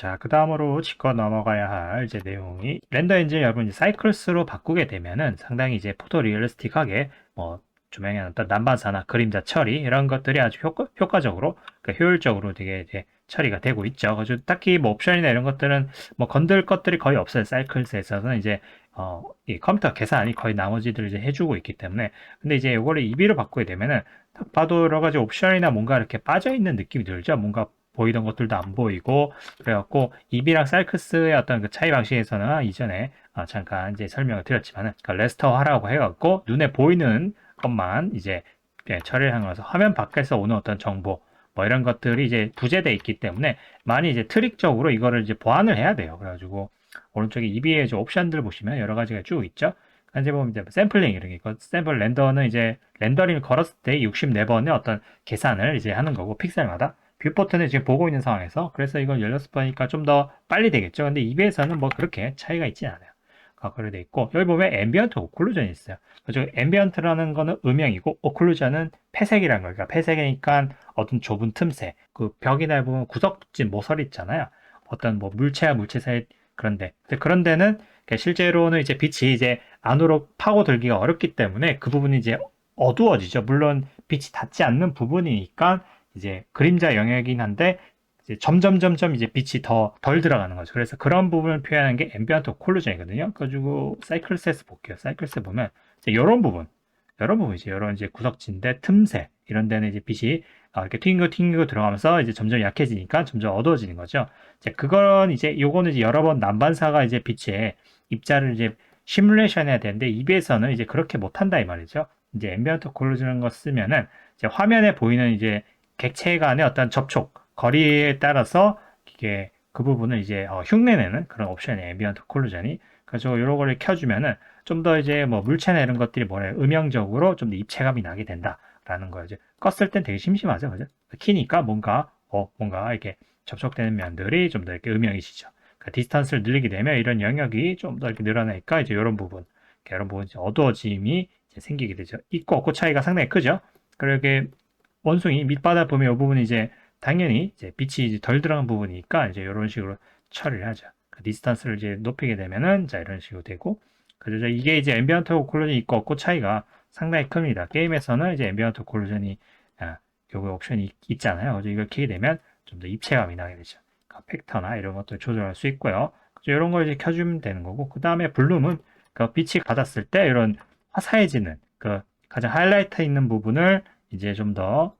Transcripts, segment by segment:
자, 그 다음으로 짚고 넘어가야 할 이제 내용이 렌더 엔진 여러분 이제 사이클스로 바꾸게 되면은 상당히 이제 포토 리얼리스틱하게 뭐 조명의 어떤 난방사나 그림자 처리 이런 것들이 아주 효과적으로 그러니까 효율적으로 되게 이제 처리가 되고 있죠. 그래서 딱히 뭐 옵션이나 이런 것들은 뭐 건들 것들이 거의 없어요. 사이클스에서는 이제 이 컴퓨터 계산이 거의 나머지들 이제 해주고 있기 때문에 근데 이제 이거를 EB로 바꾸게 되면은 딱 봐도 여러 가지 옵션이나 뭔가 이렇게 빠져 있는 느낌이 들죠. 뭔가 보이던 것들도 안 보이고 그래갖고 이비랑 살크스의 어떤 그 차이 방식에서는 이전에 잠깐 이제 설명을 드렸지만은 그러니까 레스터 하라고 해갖고 눈에 보이는 것만 이제 처리를 한 거라서 화면 밖에서 오는 어떤 정보 뭐 이런 것들이 이제 부재돼 있기 때문에 많이 이제 트릭적으로 이거를 이제 보완을 해야 돼요. 그래가지고 오른쪽에 EB의 옵션들 보시면 여러 가지가 쭉 있죠. 현재 보면 이제 샘플링 이런 게 있고 샘플 렌더는 이제 렌더링을 걸었을 때 64번의 어떤 계산을 이제 하는 거고 픽셀마다 뷰 버튼을 지금 보고 있는 상황에서 그래서 이걸 열렸을 거니까 좀 더 빨리 되겠죠. 근데 EB에서는 뭐 그렇게 차이가 있지 않아요. 그렇게 돼 있고 여기 보면 앰비언트 오클루전이 있어요. 그래서 앰비언트라는 거는 음영이고 오클루전은 폐색이라는 거예요. 그러니까 폐색이니까 어떤 좁은 틈새, 그 벽이나 보면 구석진 모서리 있잖아요. 어떤 뭐 물체와 물체 사이 그런데 그런 데는 실제로는 이제 빛이 이제 안으로 파고들기가 어렵기 때문에 그 부분이 이제 어두워지죠. 물론 빛이 닿지 않는 부분이니까 이제 그림자 영역이긴 한데 이제 점점 이제 빛이 더 덜 들어가는 거죠. 그래서 그런 부분을 표현하는 게 앰비언트 오클루전이거든요. 그래가지고 사이클스에서 볼게요. 사이클스 보면 이제 이런 부분, 이제 이런 이제 구석진데 틈새 이런 데는 이제 빛이 이렇게 튕기고 들어가면서 이제 점점 약해지니까 점점 어두워지는 거죠. 이제 그건 이제 요거는 이제 여러 번 난반사가 이제 빛의 입자를 이제 시뮬레이션 해야 되는데 EB에서는 이제 그렇게 못한다 이 말이죠. 이제 앰비언트 오클루전 거 쓰면은 이제 화면에 보이는 이제 객체 간의 어떤 접촉, 거리에 따라서 이게 그 부분을 이제 흉내내는 그런 옵션이 앰비언트 오클루전이 그래서 이런 거를 켜주면은 좀 더 이제 뭐 물체나 이런 것들이 뭐래 음영적으로 좀 더 입체감이 나게 된다라는 거예요. 이제 껐을 땐 되게 심심하죠, 그죠? 키니까 뭔가 이렇게 접촉되는 면들이 좀 더 이렇게 음영이시죠. 그러니까 디스턴스를 늘리게 되면 이런 영역이 좀 더 이렇게 늘어나니까 이제 이런 부분, 이런 부분 이제 어두워짐이 이제 생기게 되죠. 있고 없고 차이가 상당히 크죠. 그렇게 원숭이 밑바닥 보면 이 부분이 이제 당연히 이제 빛이 이제 덜 들어간 부분이니까 이제 이런 식으로 처리를 하죠. 그 디스턴스를 이제 높이게 되면은 자 이런 식으로 되고 그래서 이게 이제 앰비언트 오클루전이 있고 없고 차이가 상당히 큽니다. 게임에서는 이제 앰비언트 오클루전이 요거 옵션이 있잖아요. 그래서 이걸 키게 되면 좀 더 입체감이 나게 되죠. 그러니까 팩터나 이런 것들 조절할 수 있고요. 그래서 이런 걸 이제 켜주면 되는 거고 그 다음에 블룸은 그 빛이 받았을 때 이런 화사해지는 그 가장 하이라이트 있는 부분을 이제 좀 더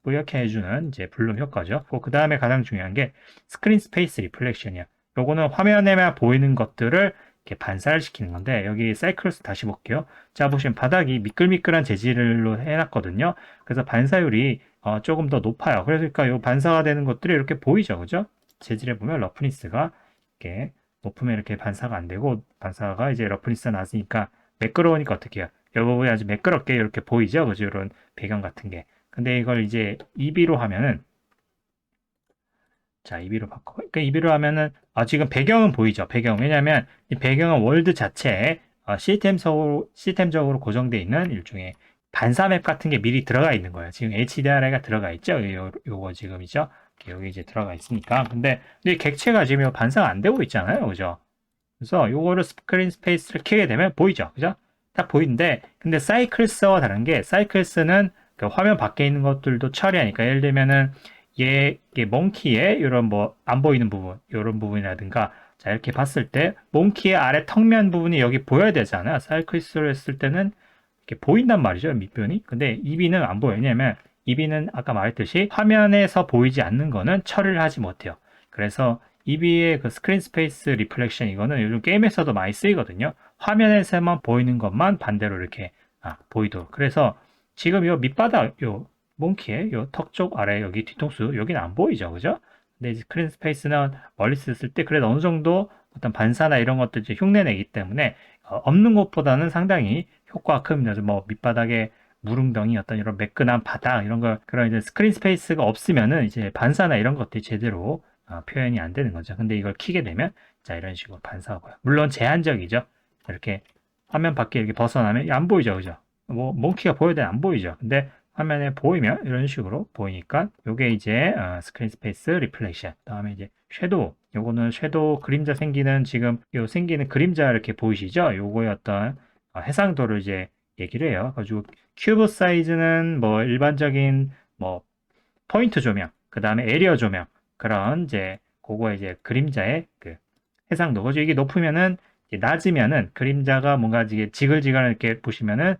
뿌옇게 해주는 이제 블룸 효과죠. 그 다음에 가장 중요한 게 스크린 스페이스 리플렉션이야. 요거는 화면에만 보이는 것들을 이렇게 반사를 시키는 건데 여기 사이클스 다시 볼게요. 자 보시면 바닥이 미끌미끌한 재질로 해놨거든요. 그래서 반사율이 조금 더 높아요. 그러니까 이 반사가 되는 것들이 이렇게 보이죠, 그죠? 재질에 보면 러프니스가 이렇게 높으면 이렇게 반사가 안 되고 반사가 이제 러프니스가 낮으니까 매끄러우니까 어떻게 해요? 이 부분이 아주 매끄럽게 이렇게 보이죠, 그죠? 이런 배경 같은 게. 근데 이걸 이제 EB로 하면은 자, EB로 바꿔. 그러니까 EB로 하면은 지금 배경은 보이죠. 배경. 왜냐하면 이 배경은 월드 자체에 시스템적으로 고정되어 있는 일종의 반사 맵 같은 게 미리 들어가 있는 거예요. 지금 HDRI가 들어가 있죠. 요거 지금이죠. 여기 이제 들어가 있으니까. 근데 이 객체가 지금 반사가 안 되고 있잖아요. 그죠? 그래서 요거를 스크린 스페이스를 켜게 되면 보이죠. 그죠? 딱 보이는데 근데 사이클스와 다른 게 사이클스는 그 화면 밖에 있는 것들도 처리하니까 예를 들면은 이게 몽키의 이런 뭐 안 보이는 부분 이런 부분이라든가 자 이렇게 봤을 때 몽키의 아래 턱면 부분이 여기 보여야 되잖아요. 사이클스를 했을 때는 이렇게 보인단 말이죠. 밑변이. 근데 EB는 안 보여요. 왜냐면 EB는 아까 말했듯이 화면에서 보이지 않는 거는 처리를 하지 못해요. 그래서 EB의 그 스크린 스페이스 리플렉션 이거는 요즘 게임에서도 많이 쓰이거든요. 화면에서만 보이는 것만 반대로 이렇게 보이도록. 그래서 지금 요 밑바닥 요 몽키의 요 턱 쪽 아래 여기 뒤통수 여기는 안 보이죠, 그죠? 근데 스크린 스페이스는 멀리서 쓸 때 그래도 어느 정도 어떤 반사나 이런 것들 이제 흉내내기 때문에 없는 것보다는 상당히 효과가 큽니다. 뭐 밑바닥에 무릉덩이 어떤 이런 매끈한 바닥 이런 거 그런 이제 스크린 스페이스가 없으면은 이제 반사나 이런 것들이 제대로 표현이 안 되는 거죠. 근데 이걸 키게 되면 자 이런 식으로 반사가 보여. 물론 제한적이죠. 이렇게 화면 밖에 이렇게 벗어나면 안 보이죠, 그죠? 뭐 몽키가 보여야 되는 안 보이죠. 근데 화면에 보이면 이런 식으로 보이니까 이게 이제 스크린 스페이스 리플렉션. 다음에 이제 섀도우. 요거는 섀도우 그림자 생기는 지금 요 생기는 그림자 이렇게 보이시죠? 요거의 어떤 해상도를 이제 얘기를 해요. 가지고 큐브 사이즈는 뭐 일반적인 뭐 포인트 조명, 그 다음에 에리어 조명 그런 이제 그거 이제 그림자의 그 해상도. 그죠? 이게 높으면은 이제 낮으면은 그림자가 뭔가 이게 지글지글 이렇게 보시면은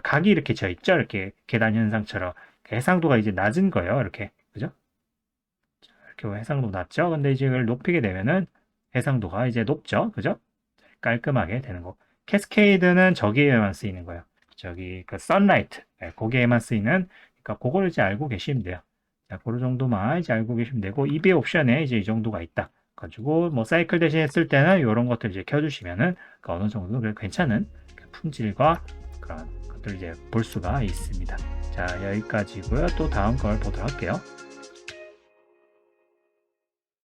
각이 이렇게 져 있죠? 이렇게 계단 현상처럼 그 해상도가 이제 낮은 거예요. 이렇게 그죠? 이렇게 해상도 낮죠? 근데 이제 이걸 높이게 되면은 해상도가 이제 높죠? 그죠? 깔끔하게 되는 거. 캐스케이드는 저기에만 쓰이는 거예요. 저기 그 선라이트, 거기에만 쓰이는, 그러니까 그거를 이제 알고 계시면 돼요. 자, 그 정도만 이제 알고 계시면 되고, EB 옵션에 이제 이 정도가 있다. 가지고 뭐 사이클 대신 했을 때는 이런 것들 이제 켜주시면은 그 어느 정도 괜찮은 그 품질과 그런 것들 이제 볼 수가 있습니다. 자, 여기까지고요. 또 다음 걸 보도록 할게요.